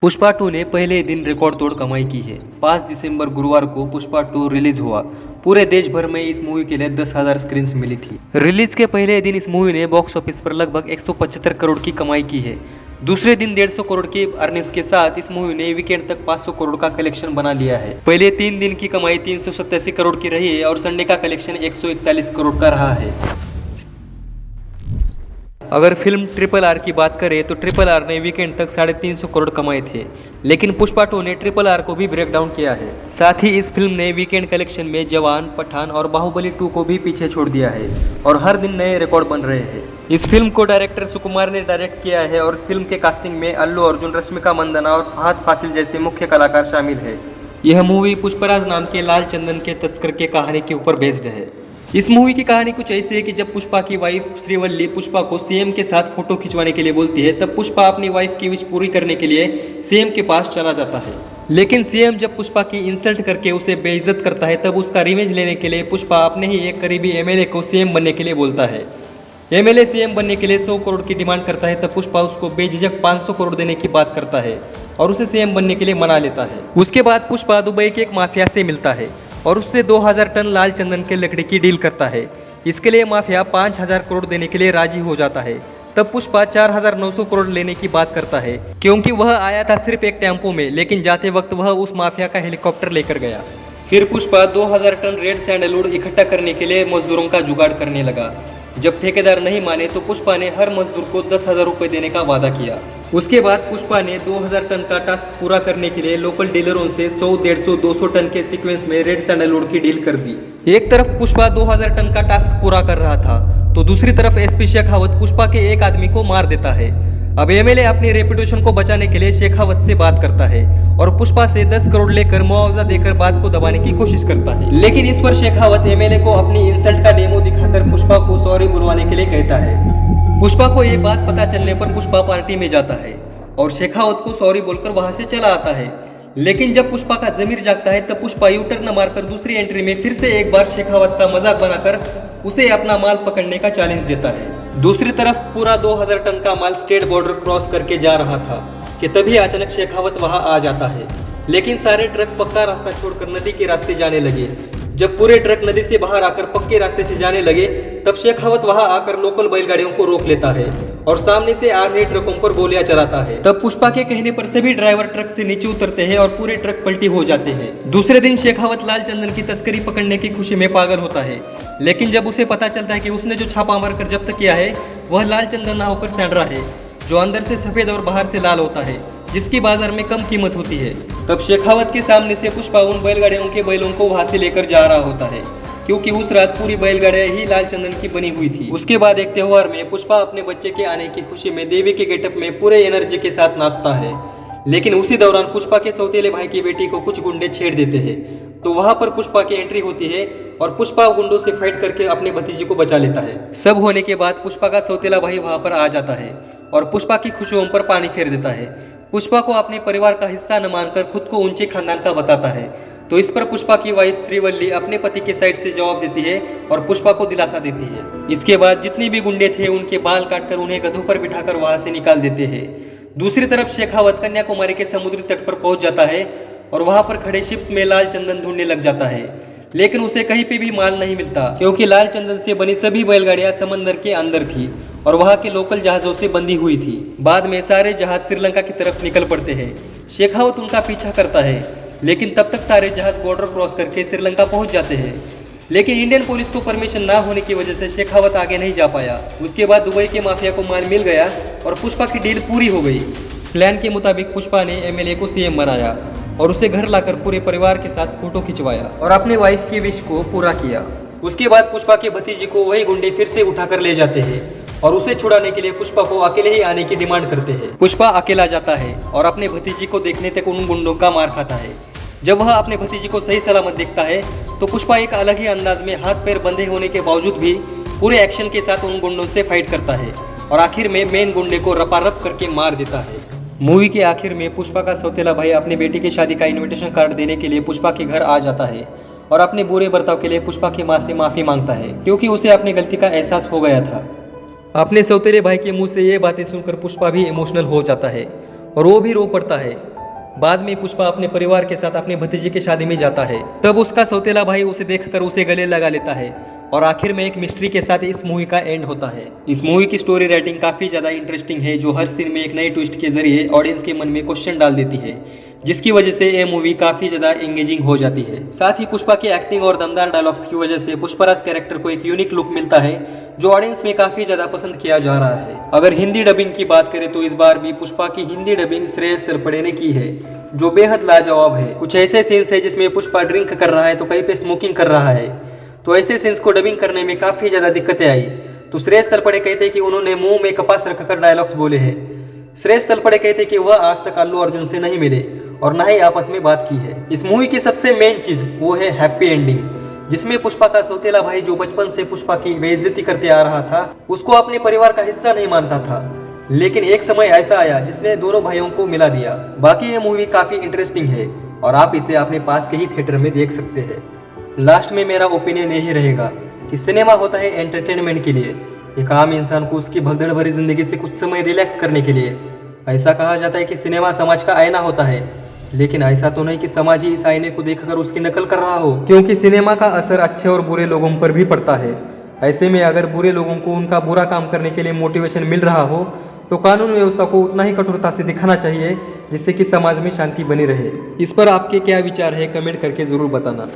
पुष्पा 2 ने पहले दिन रिकॉर्ड तोड़ कमाई की है। 5 दिसंबर गुरुवार को पुष्पा 2 रिलीज हुआ। पूरे देश भर में इस मूवी के लिए 10,000 स्क्रीन्स मिली थी। रिलीज के पहले दिन इस मूवी ने बॉक्स ऑफिस पर लगभग 175 करोड़ की कमाई की है। दूसरे दिन 150 करोड़ की अर्निंग्स के साथ इस मूवी ने वीकेंड तक 500 करोड़ का कलेक्शन बना लिया है। पहले 3 दिन की कमाई 387 करोड़ की रही है और संडे का कलेक्शन 141 करोड़ का रहा है। अगर फिल्म RRR की बात करें तो RRR ने वीकेंड तक 350 करोड़ कमाए थे, लेकिन पुष्पा 2 ने RRR को भी ब्रेक डाउन किया है। साथ ही इस फिल्म ने वीकेंड कलेक्शन में जवान, पठान और बाहुबली 2 को भी पीछे छोड़ दिया है और हर दिन नए रिकॉर्ड बन रहे हैं। इस फिल्म को डायरेक्टर सुकुमार ने डायरेक्ट किया है और इस फिल्म के कास्टिंग में अल्लू अर्जुन, रश्मिका मंदाना और फहद फासिल जैसे मुख्य कलाकार शामिल है। यह मूवी पुष्पराज नाम के लाल चंदन के तस्कर के कहानी के ऊपर बेस्ड है। इस मूवी की कहानी कुछ ऐसी है कि जब पुष्पा की वाइफ श्रीवल्ली पुष्पा को सीएम के साथ फोटो खिंचवाने के लिए बोलती है, तब पुष्पा अपनी वाइफ की विश पूरी करने के लिए सीएम के पास चला जाता है। लेकिन सीएम जब पुष्पा की इंसल्ट करके उसे बेइज्जत करता है, तब उसका रिवेंज लेने के लिए पुष्पा अपने ही एक करीबी एमएलए को सीएम बनने के लिए बोलता है। एमएलए सीएम बनने के लिए 100 करोड़ की डिमांड करता है, तब पुष्पा उसको बेझिझक 500 करोड़ देने की बात करता है और उसे सीएम बनने के लिए मना लेता है। उसके बाद पुष्पा दुबई के एक माफिया से मिलता है और उससे 2000 टन लाल चंदन के लकड़ी की डील करता है। इसके लिए माफिया 5000 करोड़ देने के लिए राजी हो जाता है। तब पुष्पा 4900 करोड़ लेने की बात करता है, क्योंकि वह आया था सिर्फ एक टेम्पो में, लेकिन जाते वक्त वह उस माफिया का हेलीकॉप्टर लेकर गया। फिर पुष्पा 2000 टन रेड सैंडलवुड इकट्ठा करने के लिए मजदूरों का जुगाड़ करने लगा। जब ठेकेदार नहीं माने तो पुष्पा ने हर मजदूर को 10,000 रुपए देने का वादा किया। उसके बाद पुष्पा ने 2000 टन का टास्क पूरा करने के लिए लोकल डीलरों से 100, 150, 200 टन के सीक्वेंस में रेड सैंडलवुड की डील कर दी। एक तरफ पुष्पा 2000 टन का टास्क पूरा कर रहा था, तो दूसरी तरफ एसपी शेखावत पुष्पा के एक आदमी को मार देता है। अब एमएलए अपनी रेपुटेशन को बचाने के लिए शेखावत से बात करता है और पुष्पा से 10 करोड़ लेकर मुआवजा देकर बात को दबाने की कोशिश करता है। लेकिन इस पर शेखावत एमएलए को अपनी इंसल्ट का डेमो दिखाकर पुष्पा को सॉरी बुलवाने के लिए कहता है। पुष्पा को ये बात पता चलने पर पुष्पा पार्टी में जाता है और शेखावत को सॉरी बोलकर वहां से चला आता है। लेकिन जब पुष्पा का जमीर जागता है, तब पुष्पा यू टर्न मारकर दूसरी एंट्री में फिर से एक बार शेखावत का मजाक बनाकर उसे अपना माल पकड़ने का चैलेंज देता है। दूसरी तरफ पूरा 2000 टन का माल स्टेट बॉर्डर क्रॉस करके जा रहा था कि तभी अचानक शेखावत वहां आ जाता है। लेकिन सारे ट्रक पक्का रास्ता छोड़कर नदी के रास्ते जाने लगे। जब पूरे ट्रक नदी से बाहर आकर पक्के रास्ते से जाने लगे, तब शेखावत वहां आकर लोकल बैलगाड़ियों को रोक लेता है और सामने से आ रहे ट्रकों पर गोलियां चलाता है। तब पुष्पा के कहने पर सभी ड्राइवर ट्रक से नीचे उतरते हैं और पूरे ट्रक पलटी हो जाते हैं। दूसरे दिन शेखावत लाल चंदन की तस्करी पकड़ने की खुशी में पागल होता है, लेकिन जब उसे पता चलता है कि उसने जो छापा मारकर जब्त किया है वह लाल चंदन ना होकर सैंडरा है, जो अंदर से सफेद और बाहर से लाल होता है, जिसकी बाजार में कम कीमत होती है। तब शेखावत के सामने से पुष्पा उन बैलगाड़ियों के बैलों को वहां से लेकर जा रहा होता है, क्योंकि उस रात पूरी बैलगाड़ियां ही लाल चंदन की बनी हुई थी। उसके बाद एक त्योहार में पुष्पा अपने बच्चे के आने की खुशी में देवी के गेटअप में पूरे एनर्जी के साथ नाचता है। लेकिन उसी दौरान पुष्पा के सौतेले भाई की बेटी को कुछ गुंडे छेड़ देते हैं, तो वहां पर पुष्पा की एंट्री होती है और पुष्पा गुंडों से फाइट करके अपने भतीजे को बचा लेता है। सब होने के बाद पुष्पा का सौतेला भाई वहां पर आ जाता है और पुष्पा की खुशियों पर पानी फेर देता है। पुष्पा को अपने परिवार का हिस्सा न मानकर खुद को ऊंचे खानदान का बताता है, तो इस पर पुष्पा की वाइफ श्रीवल्ली अपने पति के साइड से जवाब देती है और पुष्पा को दिलासा देती है। इसके बाद जितने भी गुंडे थे उनके बाल काटकर उन्हें गधों पर बिठाकर वहां से निकाल देते हैं। दूसरी तरफ शेखावत कन्याकुमारी के समुद्री तट पर पहुंच जाता है और वहां पर खड़े शिप्स में लाल चंदन ढूंढने लग जाता है, लेकिन उसे कहीं पे भी माल नहीं मिलता, क्योंकि लाल चंदन से बनी सभी बैलगाड़ियां समंदर के अंदर थी और वहां के लोकल जहाजों से बंधी हुई थी। बाद में सारे जहाज श्रीलंका की तरफ निकल पड़ते हैं। शेखावत उनका पीछा करता है, लेकिन तब तक सारे जहाज बॉर्डर क्रॉस करके श्रीलंका पहुंच जाते हैं। लेकिन इंडियन पुलिस को परमिशन ना होने की वजह से शेखावत आगे नहीं जा पाया। उसके बाद दुबई के माफिया को माल मिल गया और पुष्पा की डील पूरी हो गई। प्लान के मुताबिक पुष्पा ने एमएलए को सीएम बनाया और उसे घर लाकर पूरे परिवार के साथ फोटो खिंचवाया और अपने वाइफ की विश को पूरा किया। उसके बाद पुष्पा के भतीजे को वही गुंडे फिर से उठाकर ले जाते हैं और उसे छुड़ाने के लिए पुष्पा को अकेले ही आने की डिमांड करते हैं। पुष्पा अकेला जाता है और अपने भतीजे को देखने तक उन गुंडों का मार खाता है। जब वह अपने भतीजे को सही सलामत देखता है, तो पुष्पा एक अलग ही अंदाज में हाथ पैर बंधे होने के बावजूद भी पूरे एक्शन के साथ उन गुंडों से फाइट करता है और आखिर में मेन गुंडे को रपारप करके मार देता है। मूवी के आखिर में पुष्पा का सौतेला भाई अपनी बेटी की शादी का इनविटेशन कार्ड देने के लिए पुष्पा के घर आ जाता है और अपने बुरे बर्ताव के लिए पुष्पा की मां से माफी मांगता है, क्योंकि उसे अपनी गलती का एहसास हो गया था। अपने सौतेले भाई के मुंह से ये बातें सुनकर पुष्पा भी इमोशनल हो जाता है और वो भी रो पड़ता है। बाद में पुष्पा अपने परिवार के साथ अपने भतीजे की शादी में जाता है। तब उसका सौतेला भाई उसे देखकर उसे गले लगा लेता है और आखिर में एक मिस्ट्री के साथ इस मूवी का एंड होता है। इस मूवी की स्टोरी राइटिंग काफी ज्यादा इंटरेस्टिंग है, जो हर सीन में एक नए ट्विस्ट के जरिए ऑडियंस के मन में क्वेश्चन डाल देती है, जिसकी वजह से ये मूवी काफी ज्यादा एंगेजिंग हो जाती है। साथ ही पुष्पा की एक्टिंग और दमदार डायलॉग्स की वजह से पुष्पराज कैरेक्टर को एक यूनिक लुक मिलता है, जो ऑडियंस में काफी ज्यादा पसंद किया जा रहा है। अगर हिंदी डबिंग की बात करें तो इस बार भी पुष्पा की हिंदी डबिंग श्रेयस तलपड़े ने की है, जो बेहद लाजवाब है। कुछ ऐसे सीन्स है जिसमें पुष्पा ड्रिंक कर रहा है तो कहीं पे स्मोकिंग कर रहा है, तो ऐसे सीन्स को डबिंग करने में काफी ज्यादा दिक्कतें आई। तो श्रेयस तलपड़े कहते हैं कि उन्होंने मुंह में कपास रखकर डायलॉग्स बोले हैं। श्रेयस तलपड़े कहते हैं कि वह आज तक अल्लू अर्जुन से नहीं मिले और ना ही आपस में बात की है। इस मूवी की सबसे मेन चीज वो है हैप्पी एंडिंग, जिसमें पुष्पा का सौतेला भाई जो बचपन से पुष्पा की बेइज्जती करते आ रहा था, उसको अपने परिवार का हिस्सा नहीं मानता था, लेकिन एक समय ऐसा आया जिसने दोनों भाइयों को मिला दिया। बाकी ये मूवी काफी इंटरेस्टिंग है और आप इसे अपने पास के ही थिएटर में देख सकते हैं। लास्ट में मेरा ओपिनियन यही रहेगा कि सिनेमा होता है एंटरटेनमेंट के लिए, एक आम इंसान को उसकी भगदड़ भरी जिंदगी से कुछ समय रिलैक्स करने के लिए। ऐसा कहा जाता है कि सिनेमा समाज का आईना होता है, लेकिन ऐसा तो नहीं कि समाज ही इस आईने को देखकर उसकी नकल कर रहा हो, क्योंकि सिनेमा का असर अच्छे और बुरे लोगों पर भी पड़ता है। ऐसे में अगर बुरे लोगों को उनका बुरा काम करने के लिए मोटिवेशन मिल रहा हो तो कानून व्यवस्था को उतना ही कठोरता से दिखाना चाहिए, जिससे कि समाज में शांति बनी रहे। इस पर आपके क्या विचार है, कमेंट करके जरूर बताना।